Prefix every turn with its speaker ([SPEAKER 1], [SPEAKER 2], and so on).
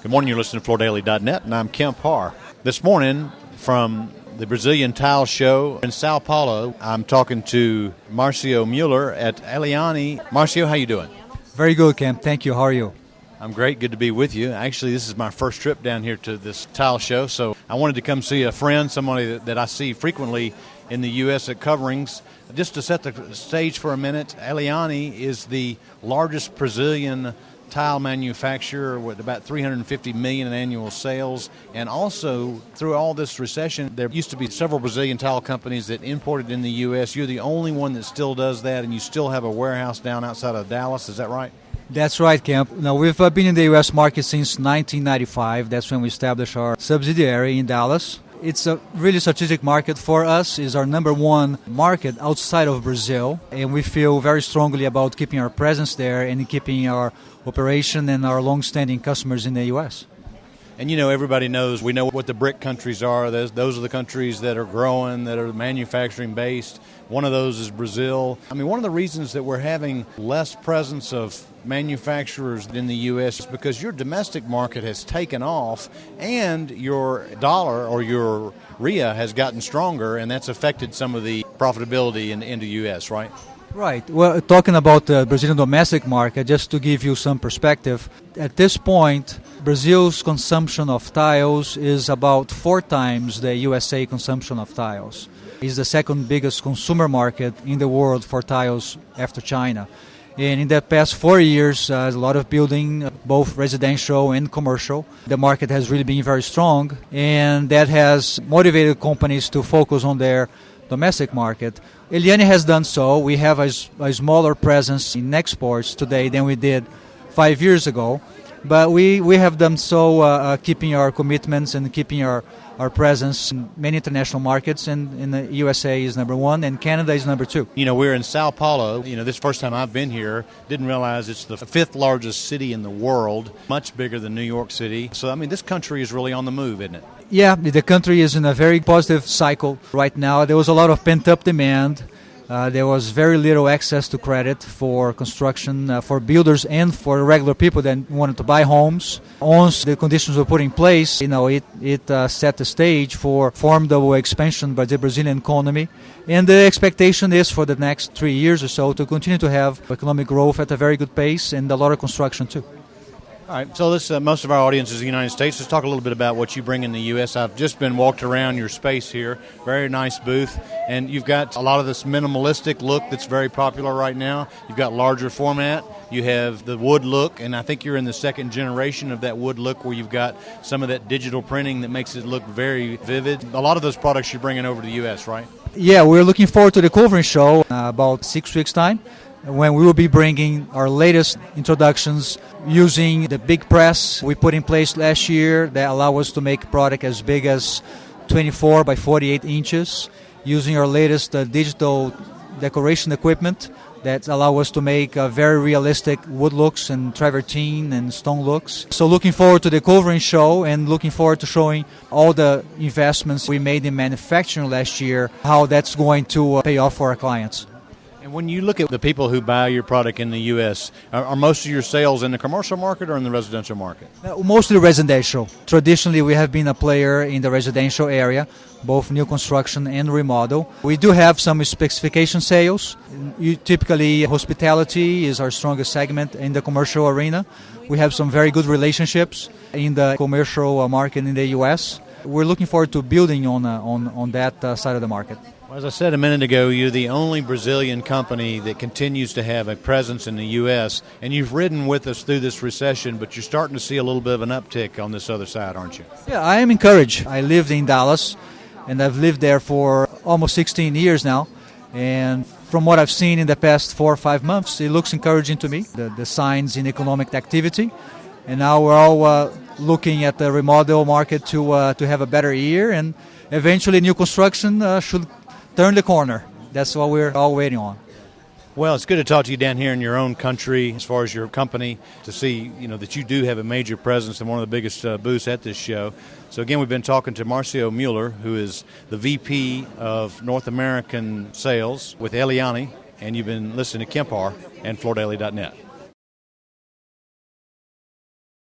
[SPEAKER 1] Good morning, you're listening to FloorDaily.net, and I'm Kemp Harr. This morning, from the Brazilian Tile Show in Sao Paulo, I'm talking to Marcio Muller at Eliane. Marcio, how you doing?
[SPEAKER 2] Very good, Kemp. Thank you. How are you?
[SPEAKER 1] I'm great. Good to be with you. Actually, this is my first trip down here to this tile show, so I wanted to come see a friend, somebody that I see frequently in the U.S. at coverings. Just to set the stage for a minute, Eliane is the largest Brazilian tile manufacturer with about $350 million in annual sales. And also, through all this recession, there used to be several Brazilian tile companies that imported in the U.S. You're the only one that still does that, and you still have a warehouse down outside of Dallas. Is that right?
[SPEAKER 2] That's right, Kemp. Now, we've been in the U.S. market since 1995. That's when we established our subsidiary in Dallas. It's a really strategic market for us. It's our number one market outside of Brazil, and we feel very strongly about keeping our presence there and keeping our operation and our long-standing customers in the U.S.
[SPEAKER 1] And you know, everybody knows, we know what the BRIC countries are. Those are the countries that are growing, that are manufacturing based. One of those is Brazil. I mean, one of the reasons that we're having less presence of manufacturers in the U.S. is because your domestic market has taken off and your dollar or your RIA has gotten stronger, and that's affected some of the profitability in the U.S., right?
[SPEAKER 2] Right. Well, talking about the Brazilian domestic market, just to give you some perspective, at this point, Brazil's consumption of tiles is about 4 times the USA consumption of tiles. It's the second biggest consumer market in the world for tiles after China. And in the past 4 years, a lot of building, both residential and commercial. The market has really been very strong, and that has motivated companies to focus on their domestic market. Eliane has done so. We have a smaller presence in exports today than we did 5 years ago, but we have done so keeping our commitments and keeping our presence in many international markets, and in the USA is number 1 and Canada is number 2.
[SPEAKER 1] You know, we're in Sao Paulo. You know, this first time I've been here, didn't realize it's the 5th largest city in the world, much bigger than New York City. So, I mean, this country is really on the move, isn't it?
[SPEAKER 2] Yeah, the country is in a very positive cycle right now. There was a lot of pent-up demand. There was very little access to credit for construction, for builders and for regular people that wanted to buy homes. Once the conditions were put in place, it set the stage for formidable expansion by the Brazilian economy. And the expectation is for the next 3 years or so to continue to have economic growth at a very good pace and a lot of construction too.
[SPEAKER 1] All right, so most of our audience is in the United States. Let's talk a little bit about what you bring in the U.S. I've just been walked around your space here. Very nice booth. And you've got a lot of this minimalistic look that's very popular right now. You've got larger format. You have the wood look, and I think you're in the second generation of that wood look where you've got some of that digital printing that makes it look very vivid. A lot of those products you're bringing over to the U.S., right?
[SPEAKER 2] Yeah, we're looking forward to the covering show about 6 weeks' time, when we will be bringing our latest introductions using the big press we put in place last year that allow us to make product as big as 24 by 48 inches, using our latest digital decoration equipment that allow us to make very realistic wood looks and travertine and stone looks. So looking forward to the covering show and looking forward to showing all the investments we made in manufacturing last year, how that's going to pay off for our clients.
[SPEAKER 1] And when you look at the people who buy your product in the U.S., are most of your sales in the commercial market or in the residential market?
[SPEAKER 2] Mostly residential. Traditionally, we have been a player in the residential area, both new construction and remodel. We do have some specification sales. Typically, hospitality is our strongest segment in the commercial arena. We have some very good relationships in the commercial market in the U.S. We're looking forward to building on that side of the market.
[SPEAKER 1] As I said a minute ago, you're the only Brazilian company that continues to have a presence in the U.S., and you've ridden with us through this recession, but you're starting to see a little bit of an uptick on this other side, aren't you?
[SPEAKER 2] Yeah, I am encouraged. I lived in Dallas, and I've lived there for almost 16 years now, and from what I've seen in the past 4 or 5 months, it looks encouraging to me, the signs in economic activity, and now we're all looking at the remodel market to have a better year, and eventually new construction should turn the corner. That's what we're all waiting on.
[SPEAKER 1] Well, it's good to talk to you down here in your own country as far as your company, to see that you do have a major presence in one of the biggest booths at this show. So again, we've been talking to Marcio Muller, who is the VP of North American Sales with Eliane, and you've been listening to Kemp Harr and FloorDaily.net.